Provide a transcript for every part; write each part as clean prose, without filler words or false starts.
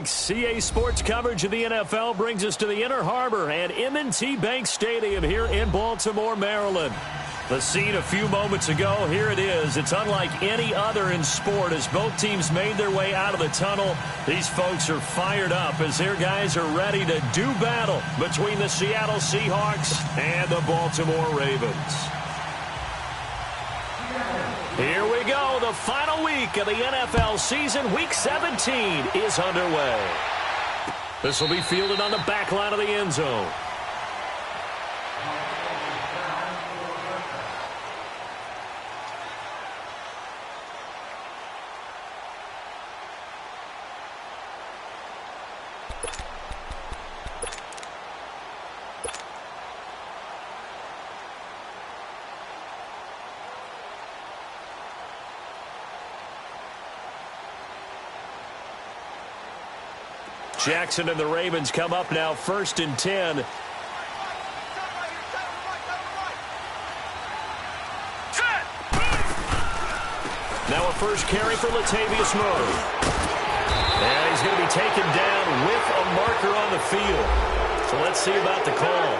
CA Sports coverage of the NFL brings us to the Inner Harbor and M&T Bank Stadium here in Baltimore, Maryland. The scene a few moments ago, here it is. It's unlike any other in sport as both teams made their way out of the tunnel. These folks are fired up as their guys are ready to do battle between the Seattle Seahawks and the Baltimore Ravens. Here we go. The final week of the NFL season. Week 17 is underway. This will be fielded on the back line of the end zone. Jackson and the Ravens come up now, 1st and 10. Now a first carry for Latavius Murray. And he's going to be taken down with a marker on the field. So let's see about the call.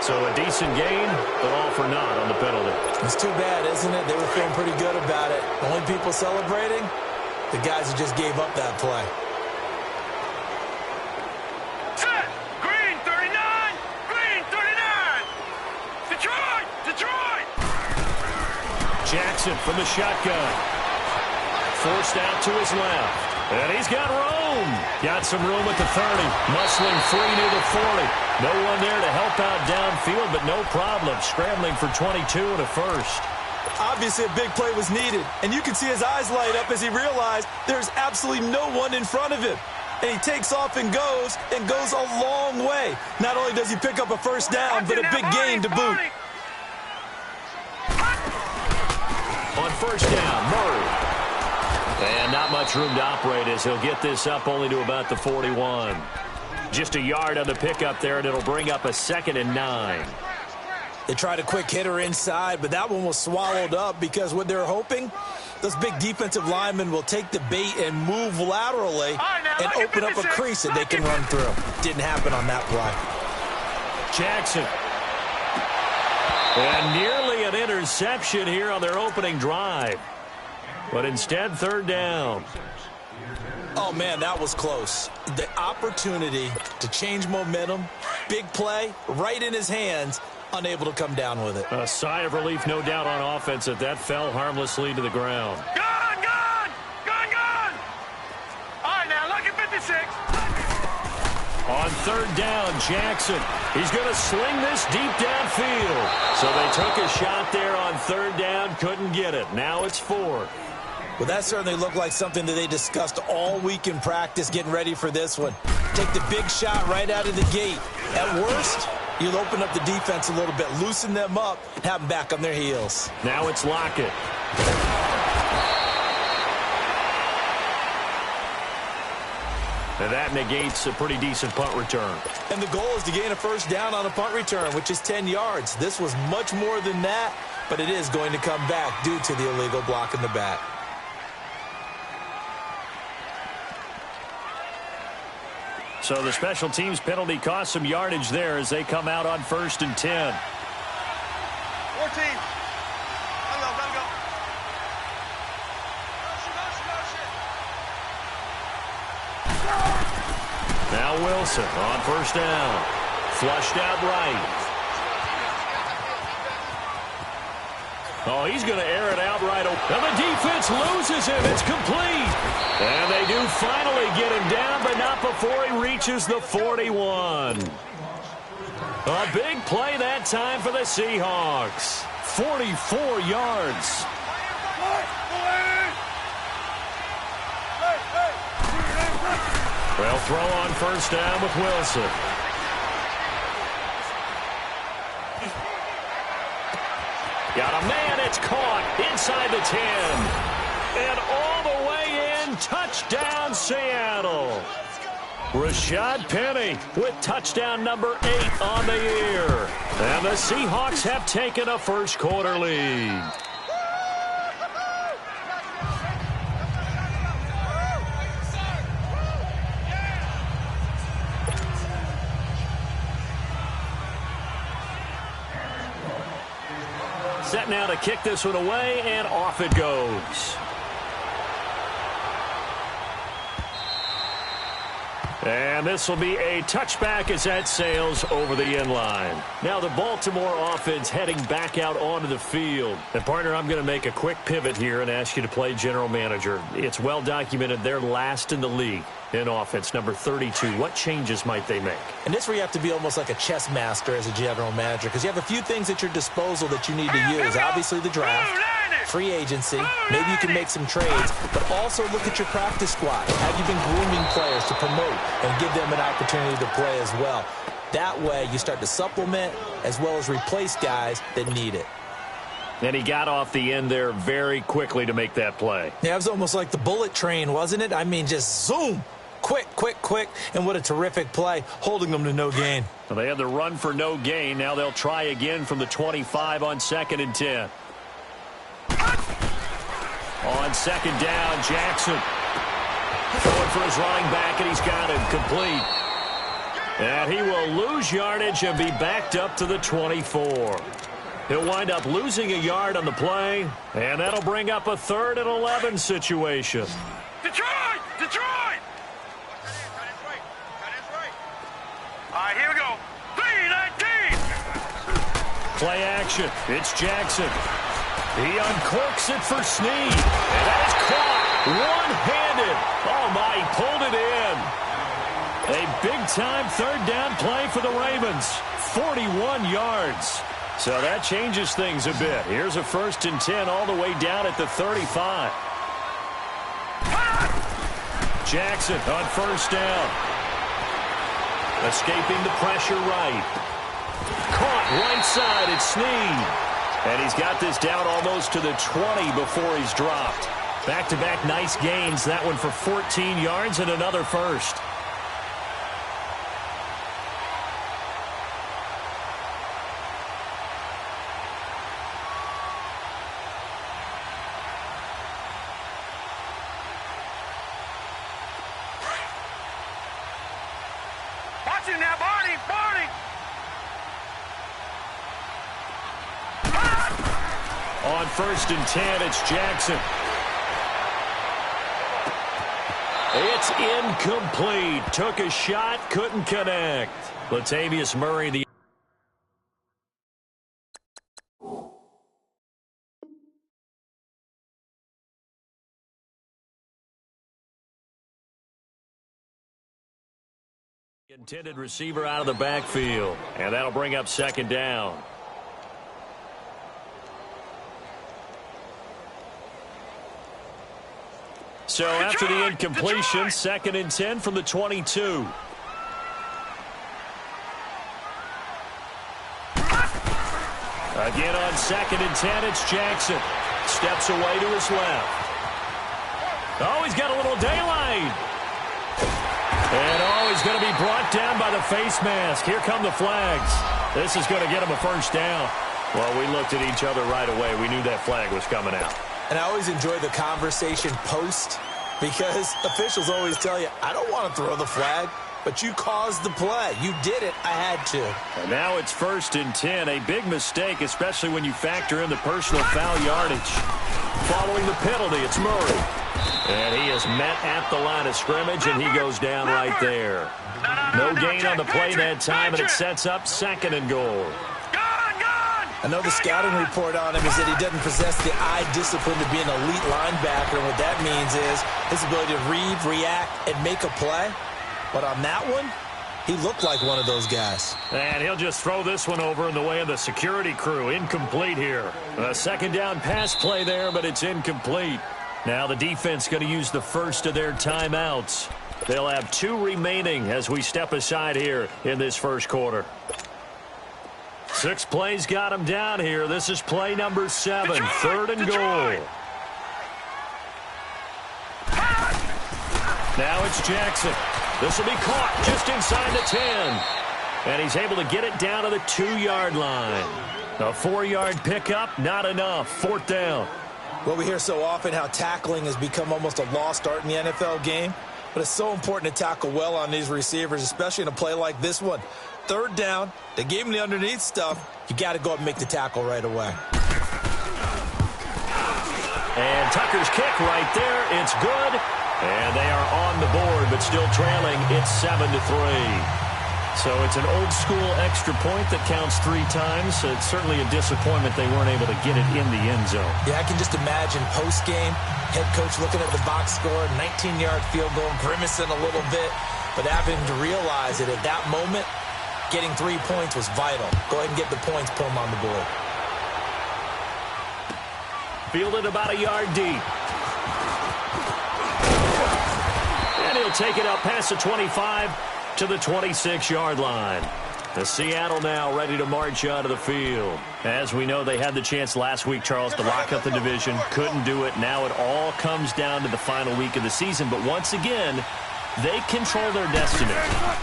So a decent gain, but all for naught on the penalty. It's too bad, isn't it? They were feeling pretty good about it. The only people celebrating, the guys who just gave up that play. Jackson from the shotgun. Forced out to his left. And he's got room. Got some room at the 30. Muscling free near the 40. No one there to help out downfield, but no problem. Scrambling for 22 and a first. Obviously a big play was needed. And you can see his eyes light up as he realized there's absolutely no one in front of him. And he takes off and goes a long way. Not only does he pick up a first down, but a big gain to boot. On first down, Murray. And not much room to operate as he'll get this up only to about the 41. Just a yard on the pickup there, and it'll bring up a 2nd and 9. They tried a quick hitter inside, but that one was swallowed up because what they're hoping, those big defensive linemen will take the bait and move laterally and open up a crease that they can run through. Didn't happen on that play. Jackson. And nearly an interception here on their opening drive. But instead, 3rd down. Oh, man, that was close. The opportunity to change momentum, big play, right in his hands, unable to come down with it. A sigh of relief, no doubt, on offense that fell harmlessly to the ground. Gone! All right, now, look at 56. On 3rd down, Jackson. He's going to sling this deep downfield. So they took a shot there on 3rd down, couldn't get it. Now it's 4th. Well, that certainly looked like something that they discussed all week in practice, getting ready for this one. Take the big shot right out of the gate. At worst, you'll open up the defense a little bit, loosen them up, have them back on their heels. Now it's Lockett. And that negates a pretty decent punt return. And the goal is to gain a first down on a punt return, which is 10 yards. This was much more than that, but it is going to come back due to the illegal block in the back. So the special teams penalty cost some yardage there as they come out on 1st and 10. 14. Let go. Now Wilson on 1st down. Flushed out right. Oh, he's going to air it out right open. And the defense loses him. It's complete. And they do finally get him down, but not before he reaches the 41. A big play that time for the Seahawks. 44 yards. Well, throw on 1st down with Wilson. Got a man, it's caught inside the 10. And all the way in, touchdown Seattle. Rashad Penny with touchdown number 8 on the year. And the Seahawks have taken a first quarter lead. Set now to kick this one away, and off it goes. And this will be a touchback as that sails over the end line. Now the Baltimore offense heading back out onto the field. And, partner, I'm going to make a quick pivot here and ask you to play general manager. It's well documented they're last in the league in offense, number 32. What changes might they make? And this is where you have to be almost like a chess master as a general manager, because you have a few things at your disposal that you need to use. Obviously the draft, free agency, maybe you can make some trades, but also look at your practice squad. Have you been grooming players to promote and give them an opportunity to play as well? That way you start to supplement as well as replace guys that need it. And he got off the end there very quickly to make that play. Yeah, it was almost like the bullet train, wasn't it? I mean, just zoom. Quick, quick, quick, and what a terrific play, holding them to no gain. Well, they had the run for no gain. Now they'll try again from the 25 on 2nd and 10. On 2nd down, Jackson going for his running back, and he's got him complete. And he will lose yardage and be backed up to the 24. He'll wind up losing a yard on the play, and that'll bring up a 3rd and 11 situation. Detroit! Detroit! All right, here we go. 3-19. Play action. It's Jackson. He uncorks it for Snead. And that is caught one-handed. Oh, my, he pulled it in. A big-time 3rd down play for the Ravens. 41 yards. So that changes things a bit. Here's a 1st and 10 all the way down at the 35. Jackson on 1st down. Escaping the pressure right. Caught right side at Snead. And he's got this down almost to the 20 before he's dropped. Back-to-back nice gains. That one for 14 yards and another 1st. Now, Barney! On 1st and 10, it's Jackson. It's incomplete. Took a shot, couldn't connect. Latavius Murray, the intended receiver out of the backfield. And that'll bring up 2nd down. So after the incompletion, 2nd and 10 from the 22. Again on 2nd and 10, it's Jackson. Steps away to his left. Oh, he's got a little daylight. And oh, he's going to be brought down by the face mask. Here come the flags. This is going to get him a 1st down. Well, we looked at each other right away. We knew that flag was coming out. And I always enjoy the conversation post, because officials always tell you, I don't want to throw the flag, but you caused the play. You did it. I had to. And now it's 1st and 10. A big mistake, especially when you factor in the personal foul yardage. Following the penalty, it's Murray. And he is met at the line of scrimmage, and he goes down right there. No gain on the play that time, and it sets up 2nd and goal. I know the scouting report on him is that he doesn't possess the eye discipline to be an elite linebacker. And what that means is his ability to read, react, and make a play. But on that one, he looked like one of those guys. And he'll just throw this one over in the way of the security crew. Incomplete here. A 2nd down pass play there, but it's incomplete. Now the defense going to use the first of their timeouts. They'll have 2 remaining as we step aside here in this first quarter. 6 plays got him down here. This is play number 7, Detroit, 3rd and goal. Now it's Jackson. This will be caught just inside the 10. And he's able to get it down to the 2-yard line. A 4-yard pickup, not enough. 4th down. Well, we hear so often how tackling has become almost a lost art in the NFL game. But it's so important to tackle well on these receivers, especially in a play like this one. 3rd down, they gave him the underneath stuff. You got to go up and make the tackle right away. And Tucker's kick right there. It's good. And they are on the board, but still trailing. It's 7-3. So it's an old-school extra point that counts 3 times. So it's certainly a disappointment they weren't able to get it in the end zone. Yeah, I can just imagine post-game, head coach looking at the box score, 19-yard field goal, grimacing a little bit, but having to realize that at that moment, getting 3 points was vital. Go ahead and get the points, put them on the board. Fielded about a yard deep. And he'll take it up past the 25 to the 26-yard line. The Seattle now ready to march out of the field. As we know, they had the chance last week, Charles, to lock up the division. Couldn't do it. Now it all comes down to the final week of the season. But once again, they control their destiny.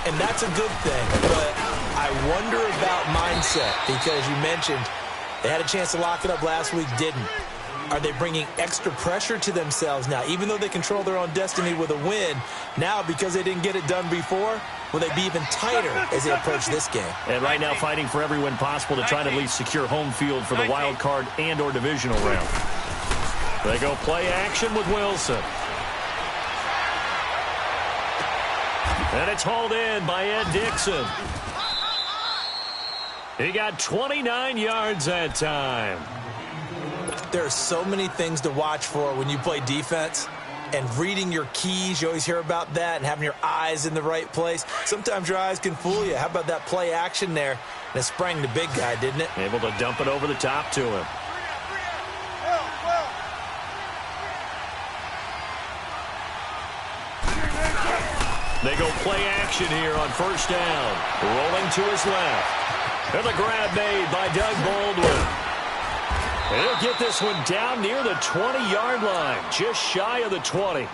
And that's a good thing. But I wonder about mindset, because you mentioned they had a chance to lock it up last week, didn't. Are they bringing extra pressure to themselves now? Even though they control their own destiny with a win, now because they didn't get it done before, will they be even tighter as they approach this game? And right now fighting for every win possible to try to at least secure home field for the wild card and or divisional round. They go play action with Wilson. And it's hauled in by Ed Dixon. He got 29 yards that time. There are so many things to watch for when you play defense, and reading your keys, you always hear about that, and having your eyes in the right place. Sometimes your eyes can fool you. How about that play action there? And it sprang the big guy, didn't it? Able to dump it over the top to him. They go play action here on first down. Rolling to his left. And the grab made by Doug Baldwin. He'll get this one down near the 20-yard line, just shy of the 20.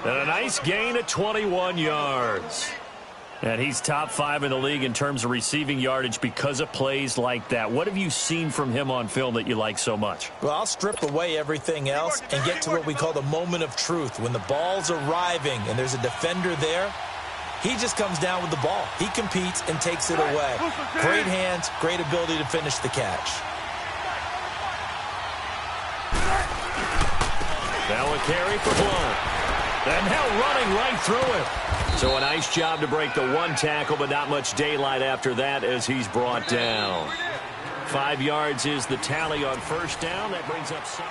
And a nice gain of 21 yards. And he's top 5 in the league in terms of receiving yardage because of plays like that. What have you seen from him on film that you like so much? Well, I'll strip away everything else and get to what we call the moment of truth. When the ball's arriving and there's a defender there, he just comes down with the ball. He competes and takes it away. Great hands, great ability to finish the catch. Now a carry for Blount. And now running right through it. So a nice job to break the one tackle, but not much daylight after that as he's brought down. 5 yards is the tally on first down. That brings up 7.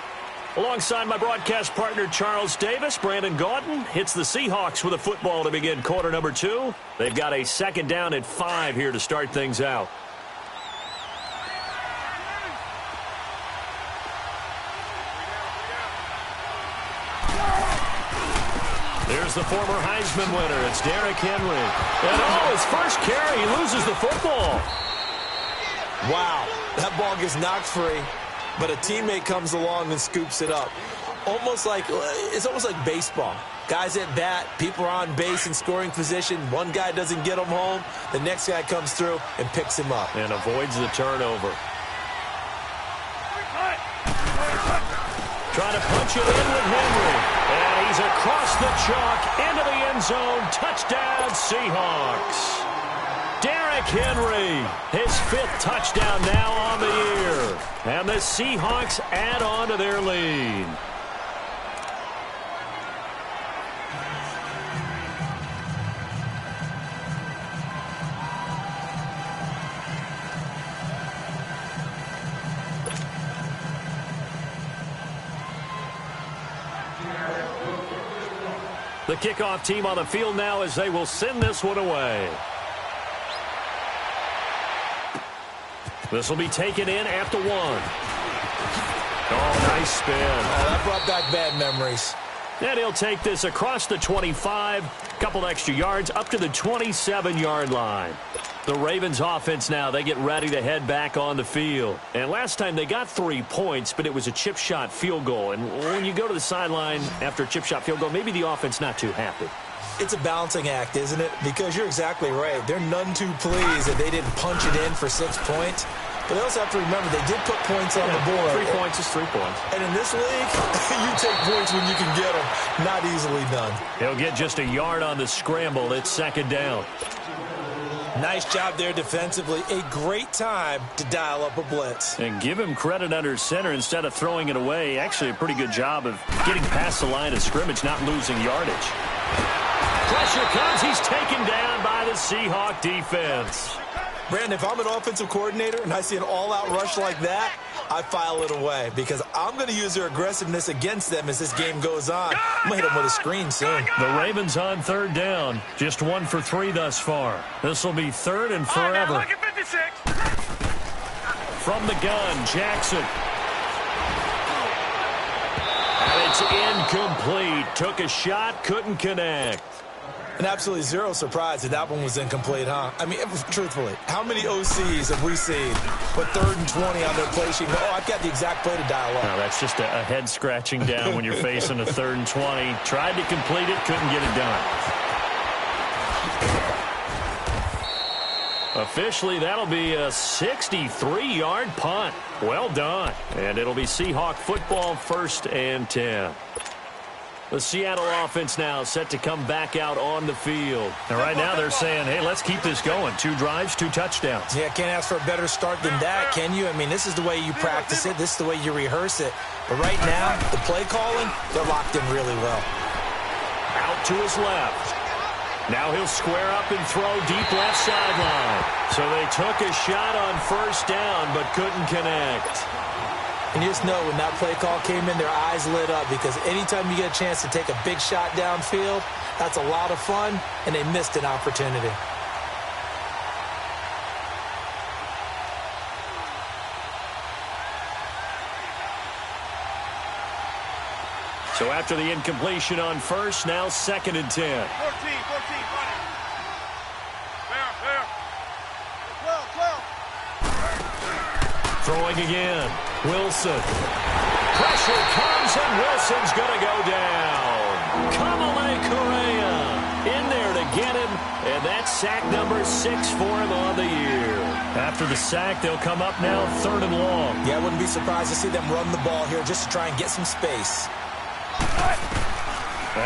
Alongside my broadcast partner, Charles Davis, Brandon Gaudin hits the Seahawks with a football to begin quarter number 2. They've got a second down at 5 here to start things out. There's the former Heisman winner. It's Derrick Henry. And his first carry, he loses the football. Wow, that ball gets knocked free, but a teammate comes along and scoops it up. It's almost like baseball. Guys at bat, people are on base in scoring position. One guy doesn't get him home. The next guy comes through and picks him up. And avoids the turnover. Trying to punch it in with Henry. And he's across the chalk into the end zone. Touchdown, Seahawks. Derrick Henry, his 5th touchdown now on the year. And the Seahawks add on to their lead. The kickoff team on the field now as they will send this one away. This will be taken in after 1. Oh, nice spin. Oh, that brought back bad memories. And he'll take this across the 25, couple extra yards, up to the 27-yard line. The Ravens offense now, they get ready to head back on the field. And last time they got 3 points, but it was a chip shot field goal. And when you go to the sideline after a chip shot field goal, maybe the offense not too happy. It's a balancing act, isn't it? Because you're exactly right. They're none too pleased that they didn't punch it in for 6 points. But they also have to remember they did put points on the board. 3 points is 3 points. And in this league, you take points when you can get them. Not easily done. He'll get just a yard on the scramble. It's second down. Nice job there defensively. A great time to dial up a blitz. And give him credit under center instead of throwing it away. Actually, a pretty good job of getting past the line of scrimmage, not losing yardage. Pressure comes. He's taken down by the Seahawk defense. Brandon, if I'm an offensive coordinator and I see an all-out rush like that, I file it away because I'm going to use their aggressiveness against them as this game goes on. I'm going to hit them with a screen soon. The Ravens on third down. Just 1 for 3 thus far. This will be third and forever. Look at 56. From the gun, Jackson. And it's incomplete. Took a shot, couldn't connect. And absolutely zero surprise that that one was incomplete, huh? I mean, truthfully, how many OCs have we seen with 3rd and 20 on their play sheet? Oh, I've got the exact play to dial up. No, that's just a head scratching down when you're facing a 3rd and 20. Tried to complete it, couldn't get it done. Officially, that'll be a 63-yard punt. Well done. And it'll be Seahawk football, 1st and 10. The Seattle offense now set to come back out on the field. And right now they're saying, hey, let's keep this going. 2 drives, 2 touchdowns. Yeah, can't ask for a better start than that, can you? I mean, this is the way you practice it. This is the way you rehearse it. But right now, the play calling, they're locked in really well. Out to his left. Now he'll square up and throw deep left sideline. So they took a shot on 1st down but couldn't connect. And you just know when that play call came in, their eyes lit up because anytime you get a chance to take a big shot downfield, that's a lot of fun, and they missed an opportunity. So after the incompletion on 1st, now 2nd and 10. 14, running. Fair. 12. Throwing again. Wilson. Pressure comes, and Wilson's going to go down. Kamalei Correa in there to get him, and that's sack number 6 for him on the year. After the sack, they'll come up now 3rd and long. Yeah, I wouldn't be surprised to see them run the ball here just to try and get some space.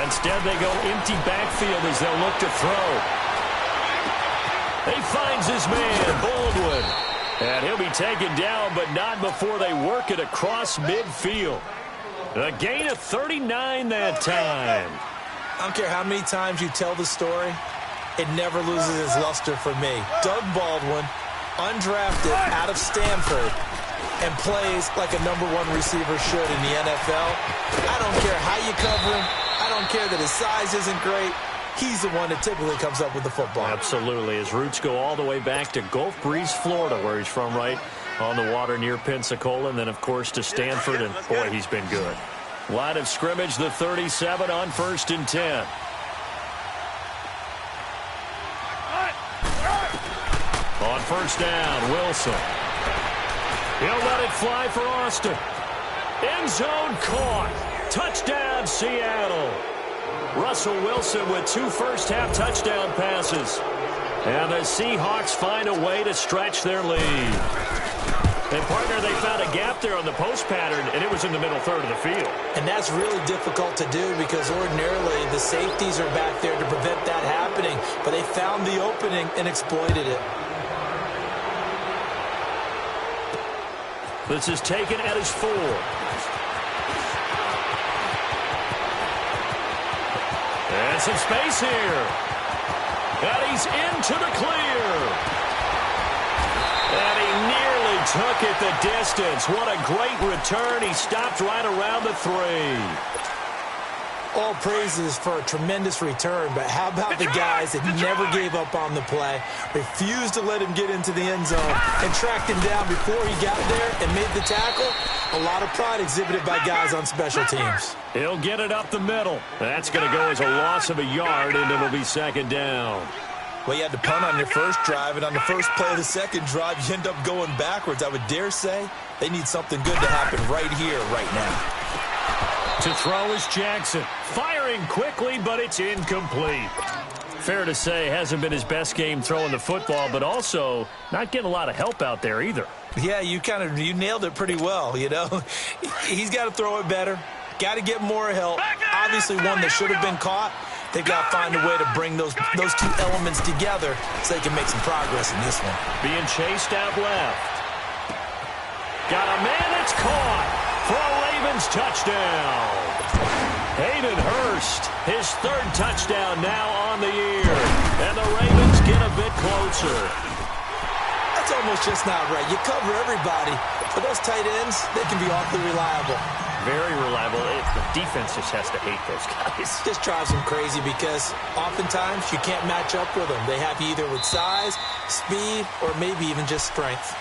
Instead, they go empty backfield as they'll look to throw. He finds his man, Baldwin. And he'll be taken down, but not before they work it across midfield. A gain of 39 that time. I don't care how many times you tell the story, it never loses its luster for me. Doug Baldwin, undrafted out of Stanford, and plays like a #1 receiver should in the NFL. I don't care how you cover him. I don't care that his size isn't great. He's the one that typically comes up with the football. Absolutely. His roots go all the way back to Gulf Breeze, Florida, where he's from, right on the water near Pensacola, and then, of course, to Stanford, and, boy, he's been good. Line of scrimmage, the 37 on 1st and 10. On 1st down, Wilson. He'll let it fly for Austin. End zone caught. Touchdown, Seattle. Russell Wilson with 2 first-half touchdown passes. And the Seahawks find a way to stretch their lead. And, partner, they found a gap there on the post pattern, and it was in the middle 3rd of the field. And that's really difficult to do because ordinarily the safeties are back there to prevent that happening. But they found the opening and exploited it. This is taken at his 4. And some space here. And he's into the clear. And he nearly took it the distance. What a great return. He stopped right around the 3. All praises for a tremendous return, but how about the guys that never gave up on the play, refused to let him get into the end zone, and tracked him down before he got there and made the tackle? A lot of pride exhibited by guys on special teams. He'll get it up the middle. That's going to go as a loss of a yard, and it'll be 2nd down. Well, you had to punt on your first drive, and on the first play of the second drive, you end up going backwards. I would dare say they need something good to happen right here, right now. To throw is Jackson. Firing quickly, but it's incomplete. Fair to say, hasn't been his best game throwing the football, but also not getting a lot of help out there either. Yeah, you nailed it pretty well, you know. He's got to throw it better. Got to get more help. Obviously one that should have been caught. They've got to find a way to bring those two elements together so they can make some progress in this one. Being chased out left. Got a man that's caught for a Ravens touchdown. Hayden Hurst, his third touchdown now on the year. And the Ravens get a bit closer. That's almost just not right. You cover everybody. But those tight ends, they can be awfully reliable. Very reliable. The defense just has to hate those guys. Just drives them crazy because oftentimes you can't match up with them. They have you either with size, speed, or maybe even just strength.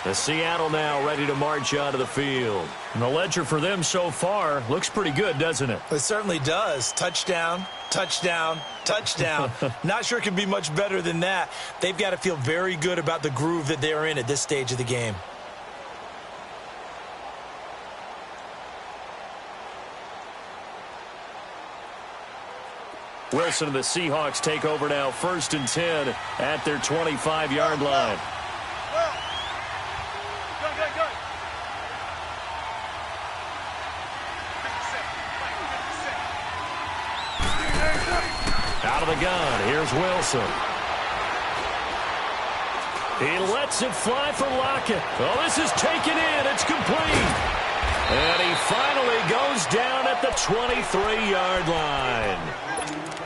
The Seattle now ready to march onto the field. And the ledger for them so far looks pretty good, doesn't it? It certainly does. Touchdown, touchdown, touchdown. Not sure it can be much better than that. They've got to feel very good about the groove that they're in at this stage of the game. Wilson and the Seahawks take over now, 1st and 10 at their 25-yard line. Out of the gun, here's Wilson. He lets it fly for Lockett. Oh, this is taken in. It's complete. And he finally goes down at the 23-yard line.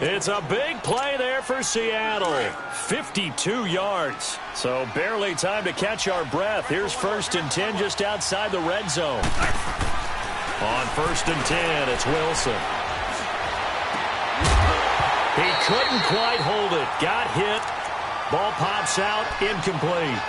It's a big play there for Seattle. 52 yards. So barely time to catch our breath. Here's 1st and 10 just outside the red zone. On 1st and 10, it's Wilson. He couldn't quite hold it. Got hit. Ball pops out. Incomplete.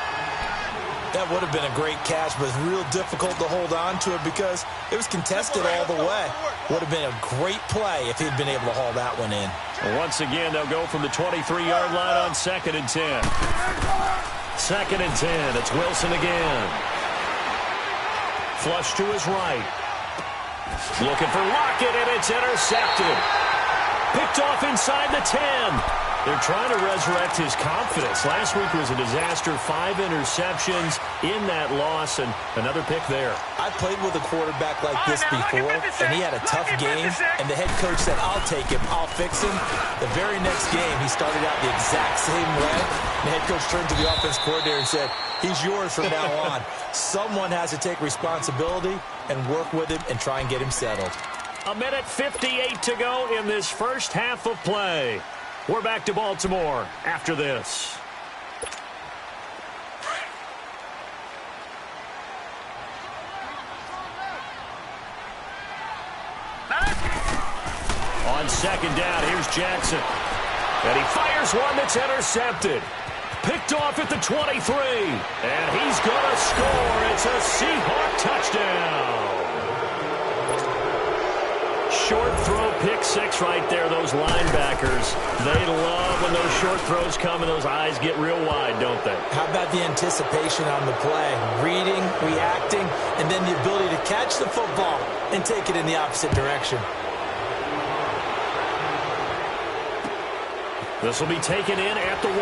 That would have been a great catch, but it's real difficult to hold on to it because it was contested all the way. Would have been a great play if he'd been able to haul that one in. Well, once again, they'll go from the 23-yard line on 2nd and 10. 2nd and 10. It's Wilson again. Flush to his right. Looking for Lockett, and it's intercepted. Picked off inside the 10. They're trying to resurrect his confidence. Last week was a disaster. 5 interceptions in that loss, and another pick there. I played with a quarterback like this before, and he had a tough game, and the head coach said, I'll take him, I'll fix him. The very next game, he started out the exact same way. The head coach turned to the offense coordinator and said, he's yours from now on. Someone has to take responsibility and work with him and try and get him settled. 1:58 to go in this first half of play. We're back to Baltimore after this. On 2nd down, here's Jackson. And he fires one that's intercepted. Picked off at the 23. And he's going to score. It's a Seahawk touchdown. Short throw, pick 6 right there, those linebackers. They love when those short throws come and those eyes get real wide, don't they? How about the anticipation on the play? Reading, reacting, and then the ability to catch the football and take it in the opposite direction. This will be taken in at the 1.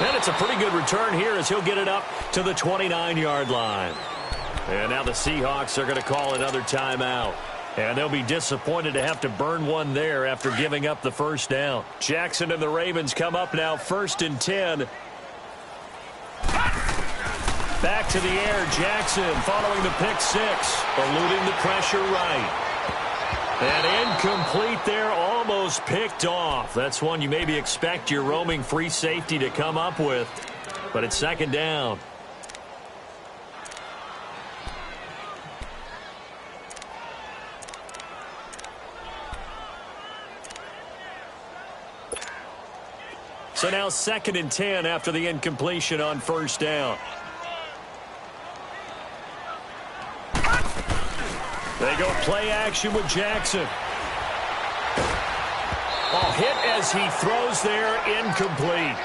And it's a pretty good return here as he'll get it up to the 29-yard line. And now the Seahawks are going to call another timeout. And they'll be disappointed to have to burn one there after giving up the first down. Jackson and the Ravens come up now 1st and 10. Back to the air, Jackson following the pick 6. Eluding the pressure right. And incomplete there, almost picked off. That's one you maybe expect your roaming free safety to come up with. But it's 2nd down. So now 2nd and 10 after the incompletion on 1st down. They go play action with Jackson. Oh, hit as he throws there, incomplete.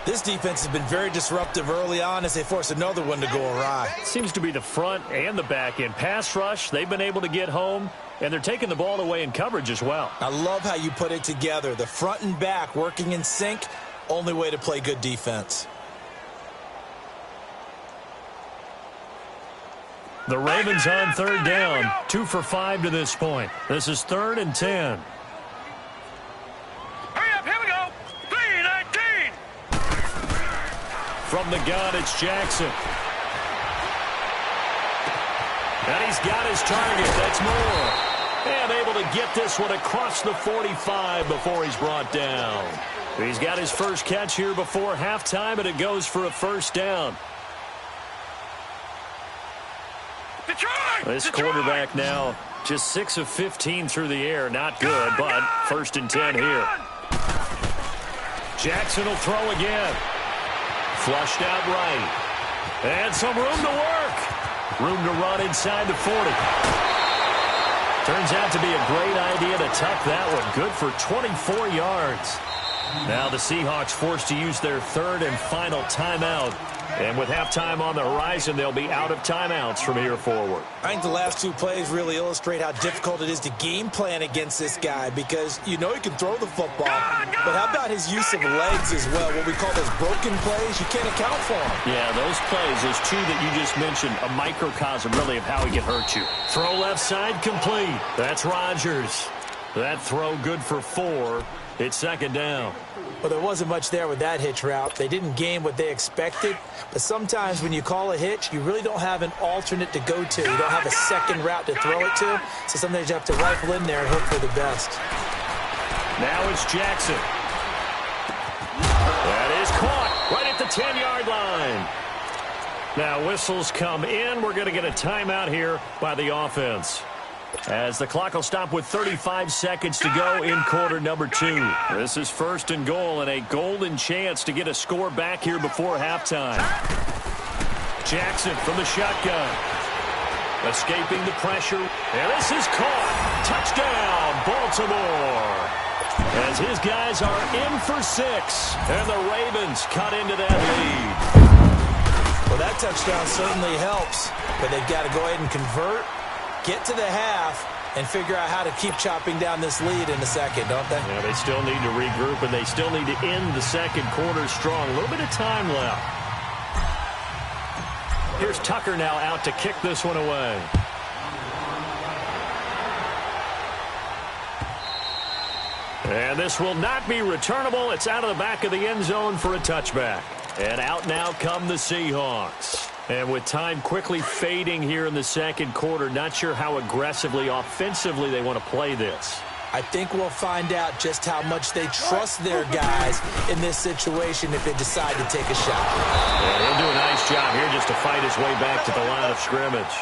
This defense has been very disruptive early on as they force another one to go awry. Seems to be the front and the back end. Pass rush, they've been able to get home, and they're taking the ball away in coverage as well. I love how you put it together. The front and back working in sync. Only way to play good defense. The Ravens on third down, 2 for 5 to this point. This is 3rd and 10. Hurry up, here we go. 3-19. From the gun, it's Jackson. And he's got his target. That's Moore. And able to get this one across the 45 before he's brought down. He's got his first catch here before halftime, and it goes for a first down. This quarterback now just 6 of 15 through the air. Not good, but 1st and 10 here. Jackson will throw again. Flushed out right. And some room to work. Room to run inside the 40. Turns out to be a great idea to tuck that one. Good for 24 yards. Now the Seahawks forced to use their 3rd and final timeout. And with halftime on the horizon, they'll be out of timeouts from here forward. I think the last 2 plays really illustrate how difficult it is to game plan against this guy because you know he can throw the football, but how about his use of legs as well? What we call those broken plays, you can't account for them. Yeah, those plays, those 2 that you just mentioned, a microcosm really of how he can hurt you. Throw left side complete. That's Rodgers. That throw good for 4. It's 2nd down. Well, there wasn't much there with that hitch route. They didn't gain what they expected, but sometimes when you call a hitch, you really don't have an alternate to go to. You don't have a second route to throw it to, so sometimes you have to rifle in there and hope for the best. Now it's Jackson. That is caught right at the 10-yard line. Now whistles come in. We're going to get a timeout here by the offense, as the clock will stop with 35 seconds to go in quarter number 2. This is 1st and goal and a golden chance to get a score back here before halftime. Jackson from the shotgun. Escaping the pressure. And this is caught. Touchdown, Baltimore. As his guys are in for 6. And the Ravens cut into that lead. Well, that touchdown certainly helps, but they've got to go ahead and convert, get to the half, and figure out how to keep chopping down this lead in the second, don't they? Yeah, they still need to regroup, and they still need to end the second quarter strong. A little bit of time left. Here's Tucker now out to kick this one away. And this will not be returnable. It's out of the back of the end zone for a touchback. And out now come the Seahawks. And with time quickly fading here in the second quarter, not sure how aggressively, offensively they want to play this. I think we'll find out just how much they trust their guys in this situation if they decide to take a shot. And he'll do a nice job here just to fight his way back to the line of scrimmage.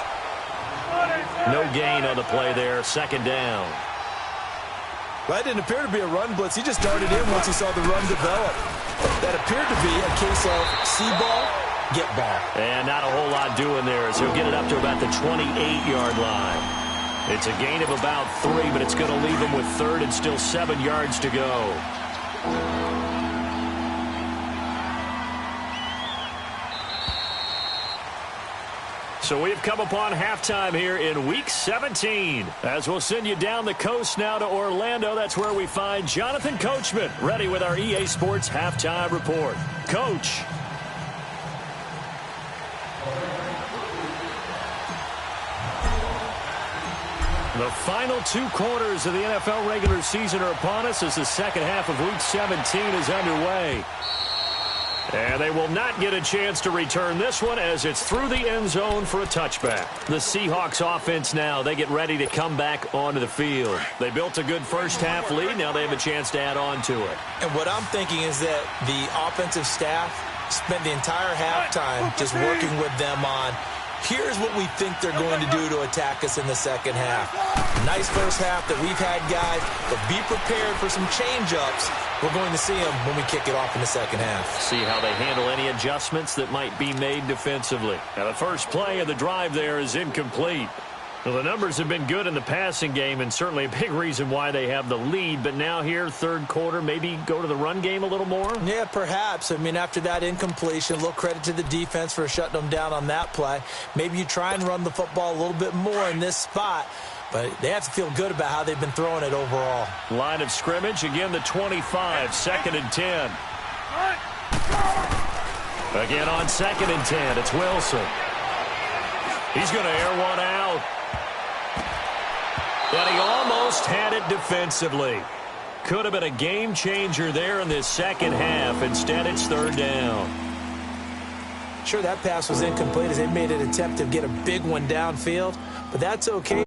No gain on the play there, 2nd down. Well, that didn't appear to be a run blitz. He just darted in once he saw the run develop. That appeared to be a case of see ball, get ball. And not a whole lot doing there as he'll get it up to about the 28-yard line. It's a gain of about 3, but it's going to leave him with 3rd and still 7 yards to go. So we've come upon halftime here in Week 17. As we'll send you down the coast now to Orlando, that's where we find Jonathan Coachman, ready with our EA Sports Halftime Report. Coach. The final 2 quarters of the NFL regular season are upon us as the second half of Week 17 is underway. And they will not get a chance to return this one as it's through the end zone for a touchback. The Seahawks offense now, they get ready to come back onto the field. They built a good first half lead. Now they have a chance to add on to it. And what I'm thinking is that the offensive staff spent the entire halftime just working with them on, here's what we think they're going to do to attack us in the second half. Nice first half that we've had, guys, but be prepared for some change-ups. We're going to see them when we kick it off in the second half. See how they handle any adjustments that might be made defensively. Now, the first play of the drive there is incomplete. Well, the numbers have been good in the passing game and certainly a big reason why they have the lead. But now here, third quarter, maybe go to the run game a little more? Yeah, perhaps. I mean, after that incompletion, a little credit to the defense for shutting them down on that play. Maybe you try and run the football a little bit more in this spot. But they have to feel good about how they've been throwing it overall. Line of scrimmage, again the 25, 2nd and 10. Again on 2nd and 10, it's Wilson. He's going to air one out. And he almost had it defensively. Could have been a game changer there in this second half. Instead, it's third down. Sure, that pass was incomplete as they made an attempt to get a big one downfield, but that's okay.